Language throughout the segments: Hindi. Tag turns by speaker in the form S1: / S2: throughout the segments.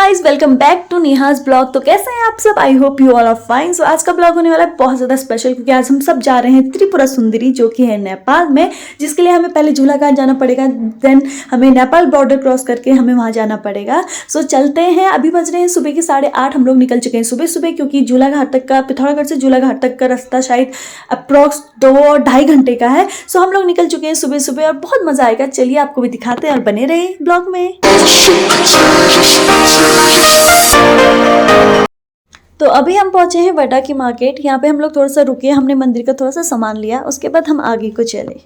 S1: Guys, welcome back to Neha's blog. तो कैसे हैं आप सब? I hope you all are fine. So आज का ब्लॉग होने वाला है बहुत ज़्यादा स्पेशल, क्योंकि आज हम सब जा रहे हैं त्रिपुरा सुंदरी, जो कि है नेपाल में, जिसके लिए हमें पहले झूलाघाट जाना पड़ेगा, देन हमें नेपाल बॉर्डर क्रॉस करके हमें वहाँ जाना पड़ेगा। सो चलते हैं। अभी बज रहे हैं सुबह के 8:30। हम लोग निकल चुके हैं सुबह सुबह, क्योंकि झूलाघाट तक का, पिथौरागढ़ से झूलाघाट तक का रास्ता शायद अप्रॉक्स 2 और 2.5 घंटे का है। सो हम लोग निकल चुके हैं सुबह सुबह और बहुत मज़ा आएगा। चलिए आपको भी दिखाते हैं और बने रहे ब्लॉग में। तो अभी हम पहुंचे हैं वडा की मार्केट। यहाँ पे हम लोग थोड़ा सा रुके, हमने मंदिर का थोड़ा सा सामान लिया, उसके बाद हम आगे को चले।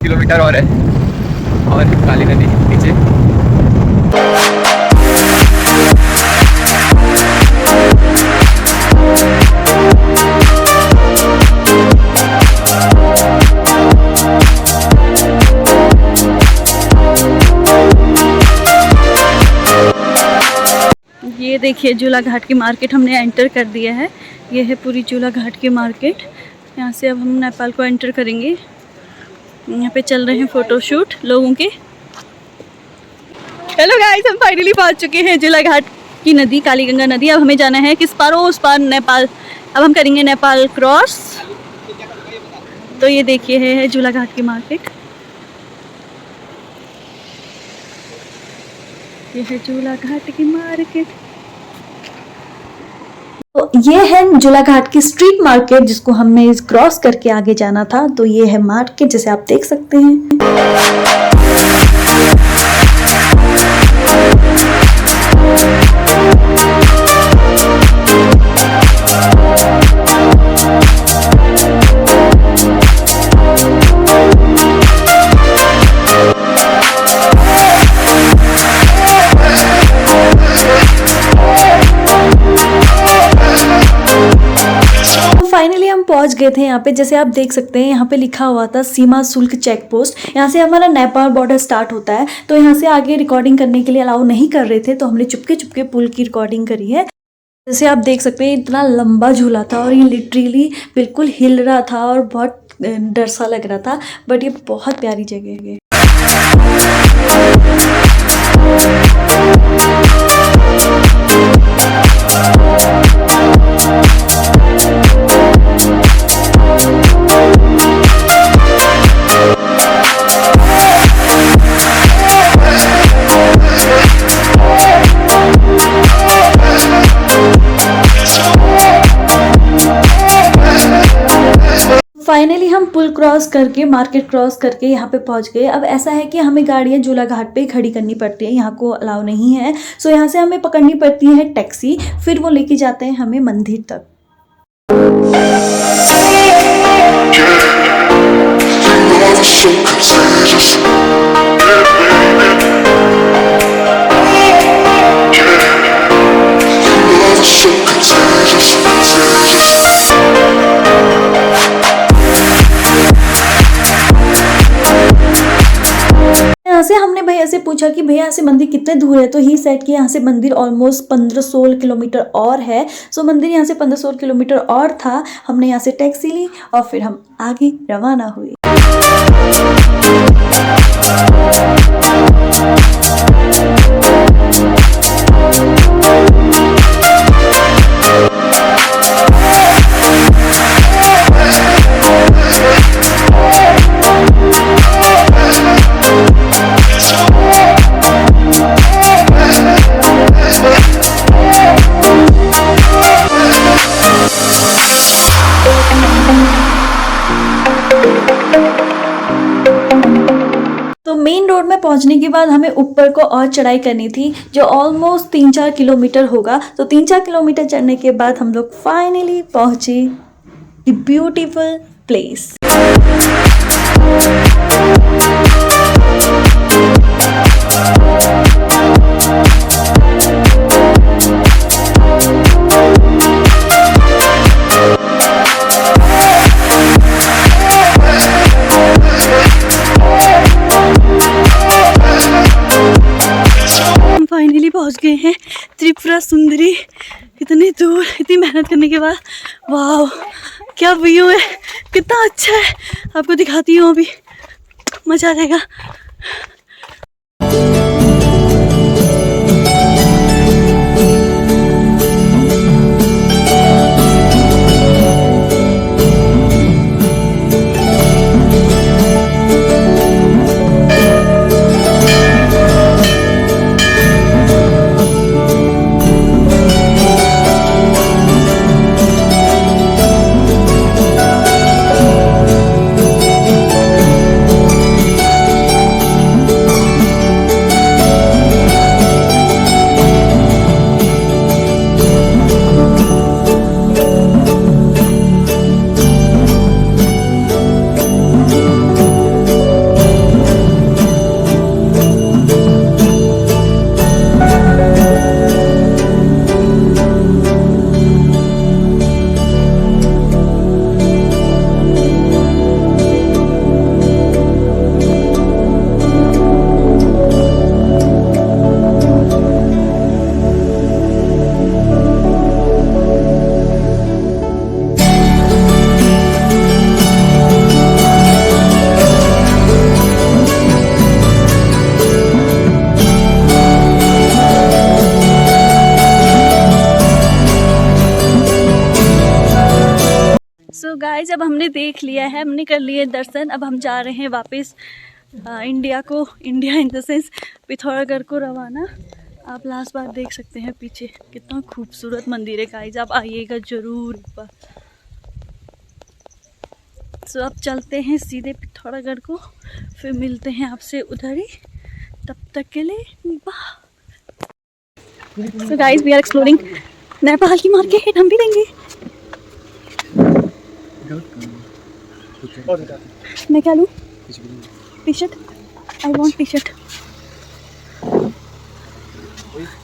S2: किलोमीटर और है, और काली नदी नीचे।
S1: ये देखिए झूलाघाट की मार्केट हमने एंटर कर दिया है। ये है पूरी झूलाघाट की मार्केट। यहाँ से अब हम नेपाल को एंटर करेंगे। यहाँ पे चल रहे हैं फोटोशूट लोगों के। हेलो गाइस, हम फाइनली पहुँच चुके हैं झूलाघाट की नदी, काली गंगा नदी। अब हमें जाना है किस पार, उस पार नेपाल। अब हम करेंगे नेपाल क्रॉस। तो ये देखिए है झूलाघाट की मार्केट। ये है झूलाघाट की मार्केट। तो ये है झूलाघाट की स्ट्रीट मार्केट, जिसको हमें क्रॉस करके आगे जाना था। तो ये है मार्केट, जैसे आप देख सकते हैं। फाइनली हम पहुंच गए थे यहाँ पे। जैसे आप देख सकते हैं, यहाँ पे लिखा हुआ था सीमा शुल्क चेक पोस्ट। यहाँ से हमारा नेपाल बॉर्डर स्टार्ट होता है। तो यहाँ से आगे रिकॉर्डिंग करने के लिए अलाउ नहीं कर रहे थे, तो हमने चुपके चुपके पुल की रिकॉर्डिंग करी है। जैसे आप देख सकते हैं, इतना लंबा झूला था और ये लिटरली बिल्कुल हिल रहा था और बहुत डर सा लग रहा था। बट ये बहुत प्यारी जगह है। फाइनली हम पुल क्रॉस करके, मार्केट क्रॉस करके यहाँ पे पहुँच गए। अब ऐसा है कि हमें गाड़ियाँ झूलाघाट पे खड़ी करनी पड़ती है, यहाँ को अलाउ नहीं है। सो यहाँ से हमें पकड़नी पड़ती है टैक्सी, फिर वो लेके जाते हैं हमें मंदिर तक। यहाँ से हमने भैया से पूछा कि भैया यहाँ से मंदिर कितने दूर है। तो ही सेड कि यहाँ से मंदिर ऑलमोस्ट 15-16 किलोमीटर और है। सो मंदिर यहाँ से 15-16 किलोमीटर और था। हमने यहाँ से टैक्सी ली और फिर हम आगे रवाना हुए। रोड में पहुंचने के बाद हमें ऊपर को और चढ़ाई करनी थी जो ऑलमोस्ट 3-4 किलोमीटर होगा। तो 3-4 किलोमीटर चढ़ने के बाद हम लोग फाइनली पहुंचे द ब्यूटीफुल प्लेस। फाइनली पहुंच गए हैं त्रिपुरा सुंदरी। इतनी दूर इतनी मेहनत करने के बाद वाह क्या व्यू है, कितना अच्छा है। आपको दिखाती हूँ, अभी मजा आ जाएगा। सो गाइस, अब हमने देख लिया है, हमने कर लिए दर्शन। अब हम जा रहे हैं वापस India in the sense Pithoragarh को रवाना। आप लास्ट बार देख सकते हैं पीछे कितना खूबसूरत मंदिर है गाइस, आप आइएगा ज़रूर एक बार। सो अब चलते हैं सीधे पिथौरागढ़ को, फिर मिलते हैं आपसे उधर ही। तब तक के लिए bye. So guys, we are exploring Nepal की मार्केट। हम भी देंगे। मैं क्या लूँ? T shirt. I want T shirt.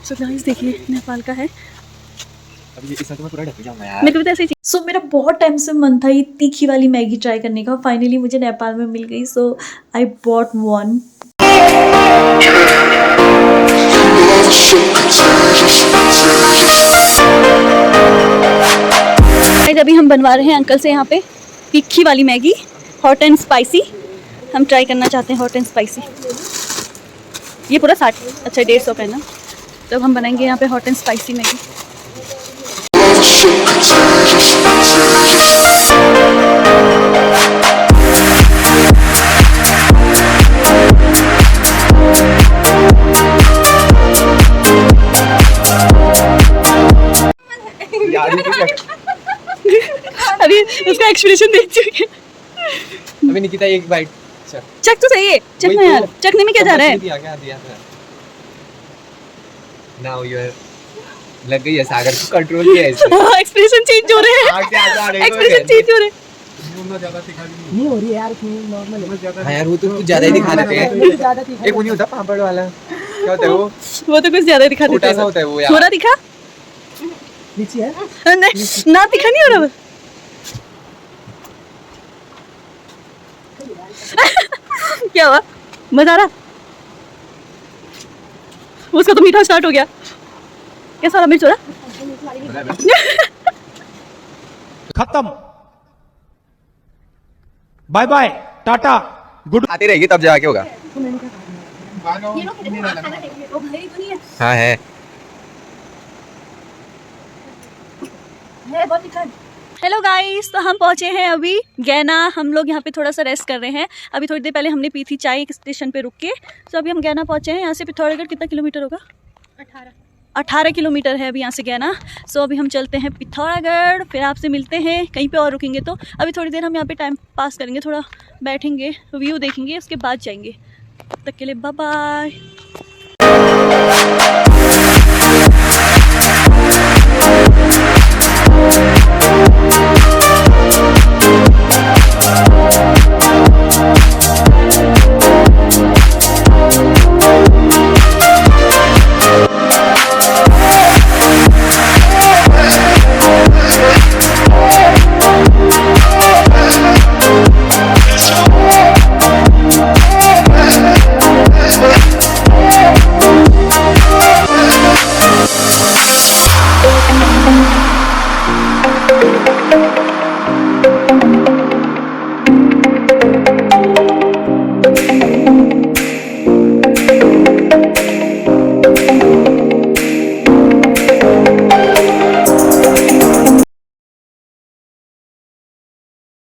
S1: So guys देखिए, नेपाल का है।
S2: अभी इस तो मैं पूरा ढक जाऊंगा यार।
S1: मेरे को तो ऐसे ही। सो मेरा बहुत टाइम से मन था ये तीखी वाली मैगी ट्राई करने का। फाइनली मुझे नेपाल में मिल गई। सो आई बॉट वन। अभी हम बनवा रहे हैं अंकल से यहाँ पे तीखी वाली मैगी, हॉट एंड स्पाइसी। हम ट्राई करना चाहते हैं हॉट एंड स्पाइसी। ये पूरा 60, अच्छा 150 का है ना। तो अब हम बनाएंगे यहाँ पे हॉट एंड स्पाइसी मैगी। अभी उसका एक्सप्रेशन देख चुके।
S2: अभी निकिता एक बाइट
S1: चक तो सही है। चखना यार, चखने में क्या जा रहा है?
S2: दिया था। नाउ यू आर लग गई है सागर को कंट्रोल किया है इसने।
S1: एक्सप्रेशन चेंज हो रहे हैं। एक्सप्रेशन चेंज हो रहे हैं।
S3: नहीं हो रही है यार, नॉर्मल है।
S2: हाँ यार, वो तो कुछ ज्यादा ही दिखा देते हैं। एक वो नहीं होता पापड़ वाला, क्या होता है वो?
S1: वो तो कुछ ज्यादा दिखा देते हैं।
S2: छोटा सा होता है वो यार।
S1: थोड़ा दिखा
S3: नीचे है
S1: ना, दिखा नहीं हो रहा। क्या हुआ? मजा आ रहा? उसका तो मीठा स्टार्ट हो गया। कैसा वाला मिर्च हो रहा?
S4: खत्म, बाय बाय, टाटा, गुड।
S2: आती रहेगी तब जाके होगा। हाँ है।
S1: हेलो गाइस, तो हम पहुंचे हैं अभी गैना। हम लोग यहाँ पे थोड़ा सा रेस्ट कर रहे हैं। अभी थोड़ी देर पहले हमने पी थी चाय एक स्टेशन पे रुक के। तो अभी हम गैना पहुंचे हैं। यहाँ से पिथौरागढ़ कितना किलोमीटर होगा? 18 किलोमीटर है अभी यहाँ से गैना। सो अभी हम चलते हैं पिथौरागढ़, फिर आपसे मिलते हैं। कहीं पे और रुकेंगे तो अभी थोड़ी देर हम यहाँ पे टाइम पास करेंगे, थोड़ा बैठेंगे, व्यू देखेंगे, उसके बाद जाएंगे। तब तक के लिए बाय बाय।